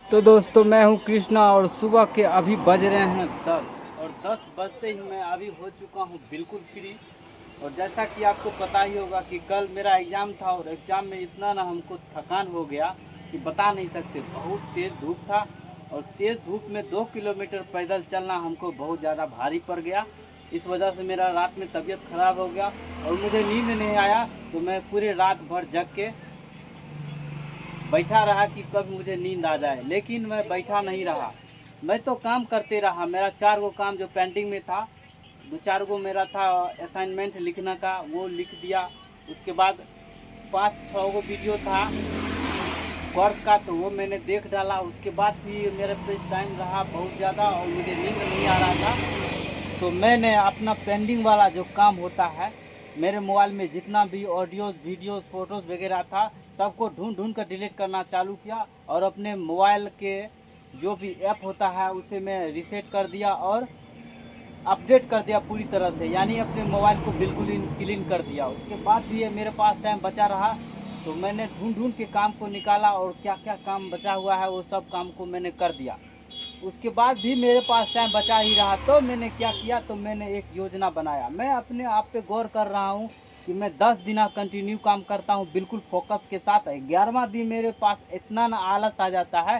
तो दोस्तों मैं हूं कृष्णा और सुबह के अभी बज रहे हैं 10 और 10 बजते ही मैं अभी हो चुका हूं बिल्कुल फ्री। और जैसा कि आपको पता ही होगा कि कल मेरा एग्ज़ाम था और एग्ज़ाम में इतना ना हमको थकान हो गया कि बता नहीं सकते। बहुत तेज़ धूप था और तेज़ धूप में 2 किलोमीटर पैदल चलना हमको बहुत ज़्यादा भारी पड़ गया। इस वजह से मेरा रात में तबीयत ख़राब हो गया और मुझे नींद नहीं आया। तो मैं पूरे रात भर जग के बैठा रहा कि कब मुझे नींद आ जाए, लेकिन मैं बैठा नहीं रहा। मैं तो काम करते रहा। मेरा 4 गो काम जो पेंडिंग में था, 2-4 गो मेरा था असाइनमेंट लिखने का, वो लिख दिया। उसके बाद 5-6 गो वीडियो था कोर्स का, तो वो मैंने देख डाला। उसके बाद भी मेरे पे टाइम रहा बहुत ज़्यादा और मुझे नींद नहीं आ रहा था। तो मैंने अपना पेंडिंग वाला जो काम होता है, मेरे मोबाइल में जितना भी ऑडियोज़ वीडियोज़ फ़ोटोज़ वगैरह था, सबको ढूंढ ढूंढ कर डिलीट करना चालू किया। और अपने मोबाइल के जो भी ऐप होता है उसे मैं रीसेट कर दिया और अपडेट कर दिया पूरी तरह से, यानी अपने मोबाइल को बिल्कुल ही क्लीन कर दिया। उसके बाद भी ये मेरे पास टाइम बचा रहा, तो मैंने ढूंढ ढूंढ के काम को निकाला और क्या क्या काम बचा हुआ है वो सब काम को मैंने कर दिया। उसके बाद भी मेरे पास टाइम बचा ही रहा, तो मैंने क्या किया, तो मैंने एक योजना बनाया। मैं अपने आप पे गौर कर रहा हूँ कि मैं 10 दिन कंटिन्यू काम करता हूँ बिल्कुल फोकस के साथ। 11वां दिन मेरे पास इतना ना आलस आ जाता है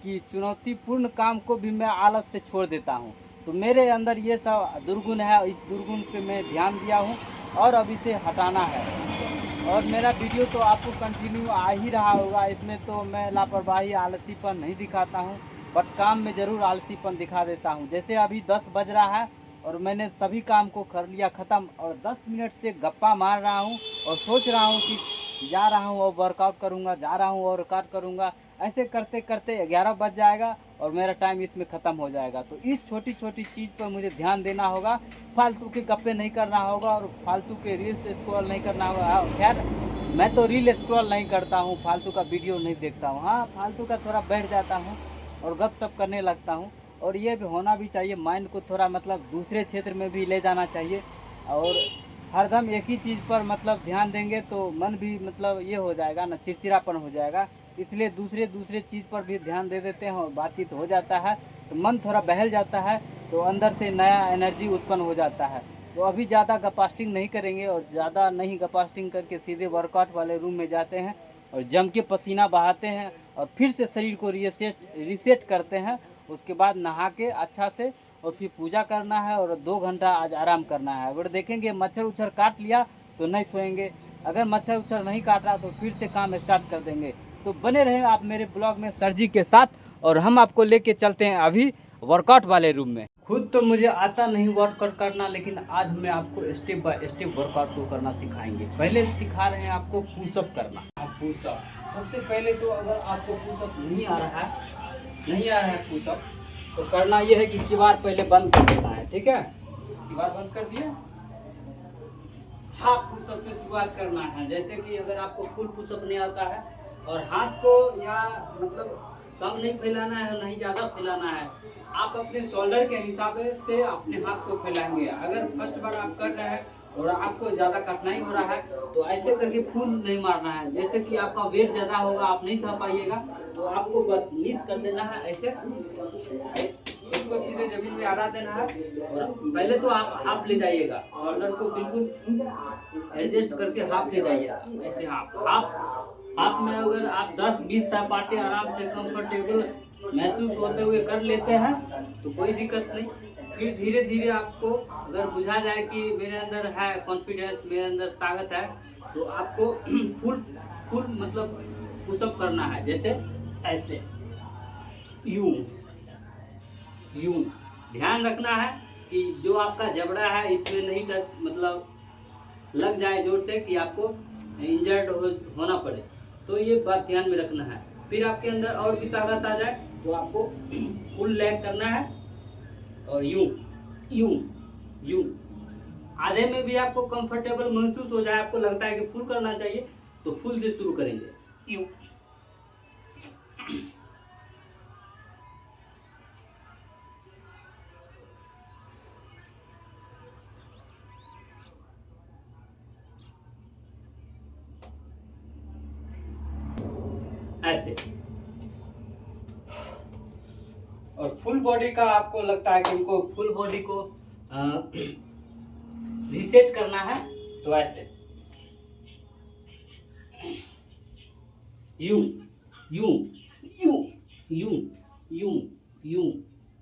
कि चुनौतीपूर्ण काम को भी मैं आलस से छोड़ देता हूँ। तो मेरे अंदर ये सब दुर्गुण है, इस दुर्गुण पे मैं ध्यान दिया हूँ और अब इसे हटाना है। और मेरा वीडियो तो आपको कंटिन्यू आ ही रहा होगा। इसमें तो मैं लापरवाही आलसीपन नहीं दिखाता हूँ, बट काम में ज़रूर आलसीपन दिखा देता हूँ। जैसे अभी 10 बज रहा है और मैंने सभी काम को कर लिया ख़त्म और 10 मिनट से गप्पा मार रहा हूँ और सोच रहा हूँ कि जा रहा हूँ और वर्कआउट करूँगा, जा रहा हूँ और वर्कआउट करूँगा। ऐसे करते करते 11 बज जाएगा और मेरा टाइम इसमें ख़त्म हो जाएगा। तो इस छोटी छोटी चीज़ पर मुझे ध्यान देना होगा, फालतू के गप्पे नहीं करना होगा और फालतू के रील्स स्क्रॉल नहीं करना होगा। खैर, मैं तो रील स्क्रॉल नहीं करता हूँ, फालतू का वीडियो नहीं देखता हूँ। हाँ, फालतू का थोड़ा बैठ जाता हूँ और गप सप करने लगता हूँ। और ये भी होना भी चाहिए, माइंड को थोड़ा मतलब दूसरे क्षेत्र में भी ले जाना चाहिए। और हरदम एक ही चीज़ पर मतलब ध्यान देंगे तो मन भी मतलब ये हो जाएगा ना, चिड़चिड़ापन हो जाएगा। इसलिए दूसरे दूसरे चीज़ पर भी ध्यान दे देते हैं और बातचीत हो जाता है तो मन थोड़ा बहल जाता है, तो अंदर से नया एनर्जी उत्पन्न हो जाता है। तो अभी ज़्यादा गपास्टिंग नहीं करेंगे और ज़्यादा नहीं गपास्टिंग करके सीधे वर्कआउट वाले रूम में जाते हैं और जम के पसीना बहाते हैं और फिर से शरीर को रीसेट करते हैं। उसके बाद नहा के अच्छा से और फिर पूजा करना है और 2 घंटा आज आराम करना है। अगर देखेंगे मच्छर उच्छर काट लिया तो नहीं सोएंगे, अगर मच्छर उच्छर नहीं काट रहा तो फिर से काम स्टार्ट कर देंगे। तो बने रहें आप मेरे ब्लॉग में सर जी के साथ और हम आपको लेके चलते हैं अभी वर्कआउट वाले रूम में। खुद तो मुझे आता नहीं वर्कआउट करना, लेकिन आज मैं आपको स्टेप बाय स्टेप वर्कआउट को करना सिखाएंगे। पहले सिखा रहे हैं आपको पुशअप करना। पुशअप सबसे पहले तो अगर आपको पुशअप नहीं आ रहा है, पुशअप, तो करना ये है कि किवाड़ पहले बंद कर देना है। ठीक है, किवाड़ बंद कर दिए, हाफ पुशअप से शुरुआत करना है। जैसे कि अगर आपको फुल पुशअप नहीं आता है और हाथ को या मतलब कम नहीं फैलाना है और नहीं ज़्यादा फैलाना है, आप अपने शोल्डर के हिसाब से अपने हाथ को फैलाएंगे। अगर फर्स्ट बार आप कर रहे हैं और आपको ज़्यादा कठिनाई हो रहा है तो ऐसे करके फुल नहीं मारना है। जैसे कि आपका वेट ज़्यादा होगा, आप नहीं सह पाइएगा, तो आपको बस नीस कर देना है ऐसे, इसको सीधे जमीन में अड़ा देना है। और पहले तो आप हाफ ले जाइएगा, शोल्डर को बिल्कुल एडजस्ट करके हाफ ले जाइएगा ऐसे। हाफ हाफ हाफ में अगर आप 10-20 सपाटे आराम से कंफर्टेबल महसूस होते हुए कर लेते हैं तो कोई दिक्कत नहीं। फिर धीरे धीरे आपको अगर बुझा जाए कि मेरे अंदर है कॉन्फिडेंस, मेरे अंदर ताकत है, तो आपको फुल फुल मतलब पुशअप करना है। जैसे ऐसे, यूं यूं। ध्यान रखना है कि जो आपका जबड़ा है इसमें नहीं टच मतलब लग जाए जोर से कि आपको इंजर्ड होना पड़े, तो ये बात ध्यान में रखना है। फिर आपके अंदर और भी ताकत आ जाए तो आपको फुल लेग करना है और यूं यूं यूं। आधे में भी आपको कंफर्टेबल महसूस हो जाए, आपको लगता है कि फुल करना चाहिए, तो फुल से शुरू करेंगे, यूं। ऐसे और फुल बॉडी का आपको लगता है कि हमको फुल बॉडी को रीसेट करना है, तो ऐसे यूं यूं यूं यूं यूं यूं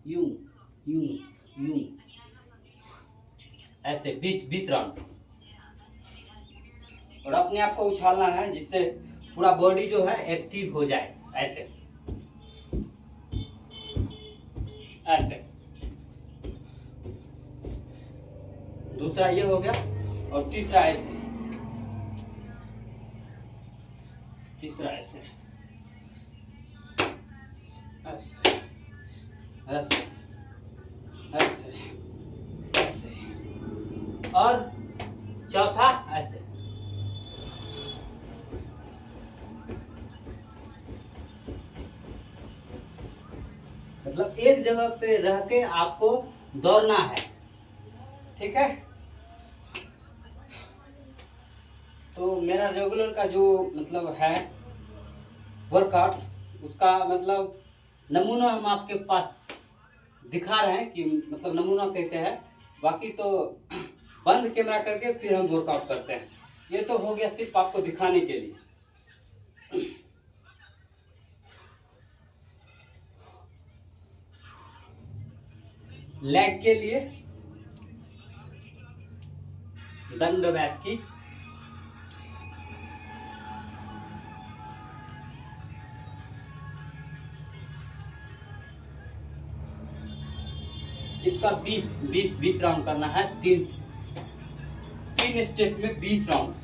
यूं यूं यूं, ऐसे 20 राउंड। और अपने आप को उछालना है जिससे पूरा बॉडी जो है एक्टिव हो जाए, ऐसे ऐसे। दूसरा ये हो गया, और तीसरा ऐसे, तीसरा ऐसे ऐसे ऐसे ऐसे ऐसे, और चौथा ऐसे। मतलब एक जगह पे रह के आपको दौड़ना है, ठीक है। तो मेरा रेगुलर का जो मतलब है वर्कआउट, उसका मतलब नमूना हम आपके पास दिखा रहे हैं कि मतलब नमूना कैसे है। बाकी तो बंद कैमरा करके फिर हम वर्कआउट करते हैं। ये तो हो गया सिर्फ आपको दिखाने के लिए। लेग के लिए दंड बैठकी, इसका 20 राउंड करना है। तीन स्टेप में 20 राउंड।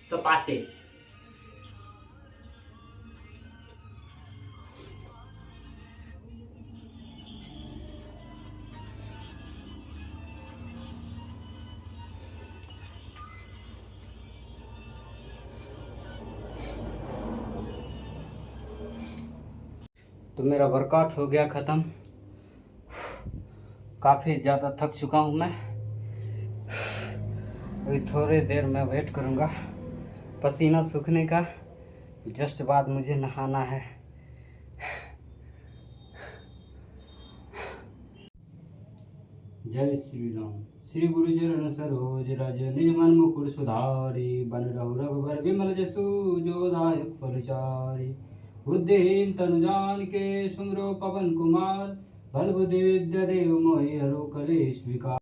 सपाटे, तो मेरा वर्कआउट हो गया ख़त्म। काफ़ी ज़्यादा थक चुका हूँ मैं। अभी थोड़ी देर में वेट करूँगा पसीना सूखने का। जस्ट बाद मुझे नहाना है। जय श्री राम। श्री गुरु चरण सरोज रज, निज मन मुकुर सुधारी। बन रहु रघुबर विमल जसु, जो दायक फल चारि। बुद्धिहीन तनु जान के, सुमरो पवन कुमार। बल बुद्धि विद्या देव मोहि, हरो कलेश विकार।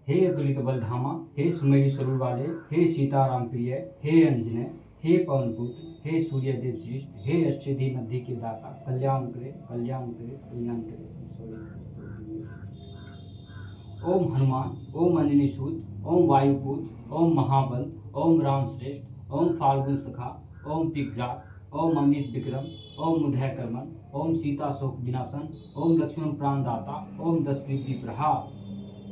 हे अतुलित बल धामा, हे सुमेरु स्वरूप वाले, हे सीताराम प्रिय, हे अंजने, हे पवन पुत्र, हे सूर्य देव श्रेष्ठ, हे अष्टधी नद्धि के दाता। कल्याण करे कल्याण करे कल्याण करे। ओम हनुमान, ओम अंजनी सूत, ओम वायुपुत, ओम महाबल, ओम राम श्रेष्ठ, ओम फाल्गुन सखा, ओम पिग्राट, ओम अमित विक्रम, ओम उदय कर्मन, ओम सीता शोक विनाशन, ओम लक्ष्मण प्राणदाता, ओम दश कृति प्रहार।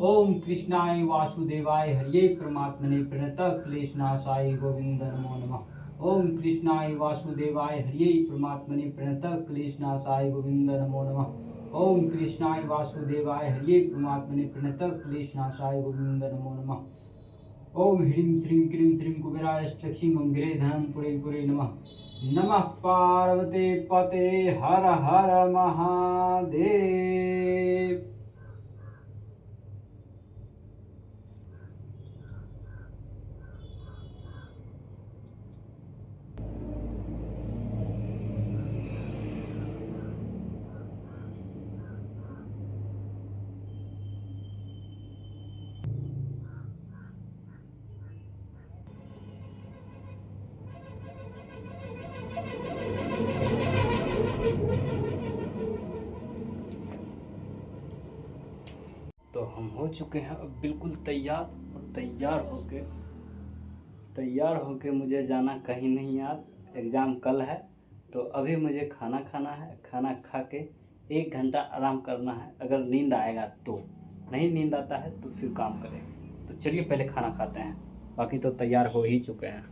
ओम कृष्णाय वासुदेवाय हरिये परमात्मने प्रणतः क्लेशनाशाय गोविंद नमो नमः। ओम कृष्णाय वासुदेवाय हरिये परमात्मने प्रणतः क्लेशनाशाय गोविंद नमो नमः। ओम कृष्णाय वासुदेवाय हरिये परमात्मने प्रणतः क्लेशनाशाय गोविंद नमो नमः। ओम ह्रीं श्रीं क्रीं श्रीं कुबेराय लक्ष्मी मंगले धनं पुरे पुरे नमः। नमः पार्वते पते हर हर महादेव। तो हम हो चुके हैं अब बिल्कुल तैयार। और तैयार होके मुझे जाना कहीं नहीं यार, एग्ज़ाम कल है। तो अभी मुझे खाना खाना है, खाना खा के 1 घंटा आराम करना है। अगर नींद आएगा तो, नहीं नींद आता है तो फिर काम करेंगे। तो चलिए पहले खाना खाते हैं, बाकी तो तैयार हो ही चुके हैं।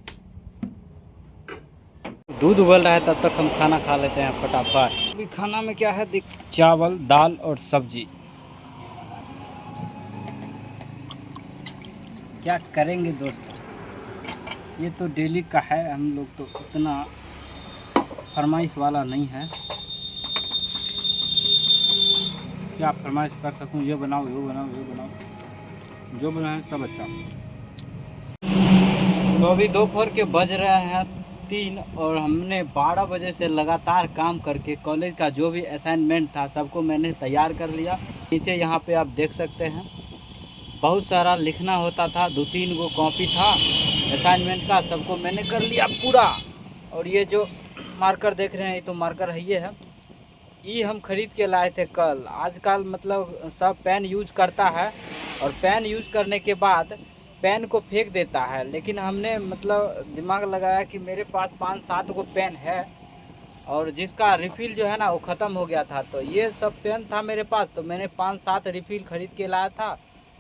दूध उबल रहा है तब तक हम खाना खा लेते हैं फटाफट। अभी खाना में क्या है, चावल दाल और सब्जी। क्या करेंगे दोस्तों, ये तो डेली का है, हम लोग तो उतना फरमाइश वाला नहीं है। क्या फरमाइश कर सकूं, ये बनाओ ये बनाओ ये बनाओ, जो बनाए सब अच्छा। तो अभी दोपहर के बज रहे हैं 3 और हमने 12 बजे से लगातार काम करके कॉलेज का जो भी असाइनमेंट था सबको मैंने तैयार कर लिया। नीचे यहाँ पे आप देख सकते हैं बहुत सारा लिखना होता था, 2-3 गो कॉपी था असाइनमेंट का, सबको मैंने कर लिया पूरा। और ये जो मार्कर देख रहे हैं ये तो मार्कर है, ये हम खरीद के लाए थे कल। आजकल मतलब सब पेन यूज करता है और पेन यूज करने के बाद पेन को फेंक देता है, लेकिन हमने मतलब दिमाग लगाया कि मेरे पास 5-7 गो पेन है और जिसका रिफ़िल जो है ना वो ख़त्म हो गया था। तो ये सब पेन था मेरे पास, तो मैंने 5-7 रिफ़िल ख़रीद के लाया था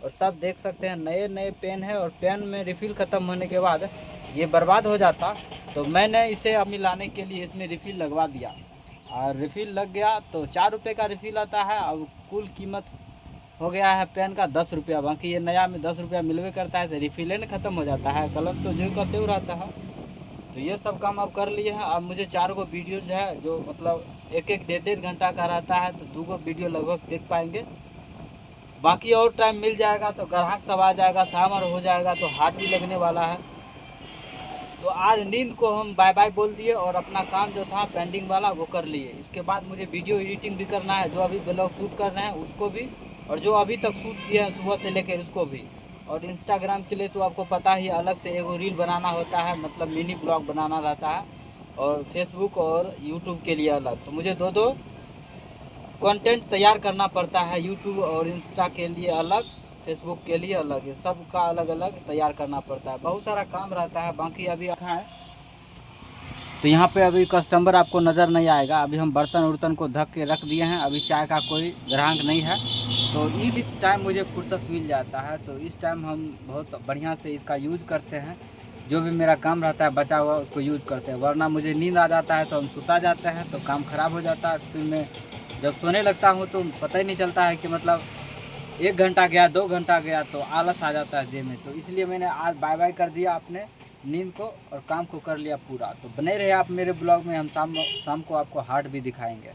और सब देख सकते हैं नए नए पेन है। और पेन में रिफ़िल ख़त्म होने के बाद ये बर्बाद हो जाता, तो मैंने इसे अब मिलाने के लिए इसमें रिफ़िल लगवा दिया और रिफ़िल लग गया। तो 4 रुपये का रिफ़िल आता है। अब कुल कीमत हो गया है पेन का 10 रुपया, बाकी ये नया में 10 रुपया मिलवे करता है, तो रिफ़िल न ख़त्म हो जाता है, कलम तो जो का त्यों रहता है। तो ये सब काम अब कर लिए हैं। अब मुझे 4 गो वीडियोज़ है जो मतलब 1-1 1.5 घंटा का रहता है, तो 2 गो वीडियो लगभग देख पाएंगे। बाकी और टाइम मिल जाएगा तो ग्राहक सब आ जाएगा, शाम हो जाएगा तो हाट भी लगने वाला है। तो आज नींद को हम बाय बाय बोल दिए और अपना काम जो था पेंडिंग वाला वो कर लिए। इसके बाद मुझे वीडियो एडिटिंग भी करना है, जो अभी ब्लॉग शूट कर रहे हैं उसको भी, और जो अभी तक शूट किए हैं सुबह से लेकर उसको भी। और इंस्टाग्राम के लिए तो आपको पता ही अलग से एगो रील बनाना होता है, मतलब मिनी ब्लॉग बनाना रहता है, और फेसबुक और यूट्यूब के लिए अलग। तो मुझे 2-2 कंटेंट तैयार करना पड़ता है, यूट्यूब और इंस्टा के लिए अलग, फेसबुक के लिए अलग, ये सब का अलग अलग तैयार करना पड़ता है, बहुत सारा काम रहता है। बाकी अभी रखा है तो यहाँ पे अभी कस्टमर आपको नज़र नहीं आएगा। अभी हम बर्तन उर्तन को ढक के रख दिए हैं, अभी चाय का कोई ग्राहक नहीं है। तो इस टाइम मुझे फुर्सत मिल जाता है, तो इस टाइम हम बहुत बढ़िया से इसका यूज़ करते हैं। जो भी मेरा काम रहता है बचा हुआ उसको यूज़ करते हैं, वरना मुझे नींद आ जाता है तो हम सुता जाते हैं तो काम ख़राब हो जाता है। फिर मैं जब सोने लगता हूँ तो पता ही नहीं चलता है कि मतलब 1 घंटा गया 2 घंटा गया, तो आलस आ जाता है देह में। तो इसलिए मैंने आज बाय बाय कर दिया अपने नींद को और काम को कर लिया पूरा। तो बने रहे आप मेरे ब्लॉग में, हम शाम को आपको हाट भी दिखाएंगे।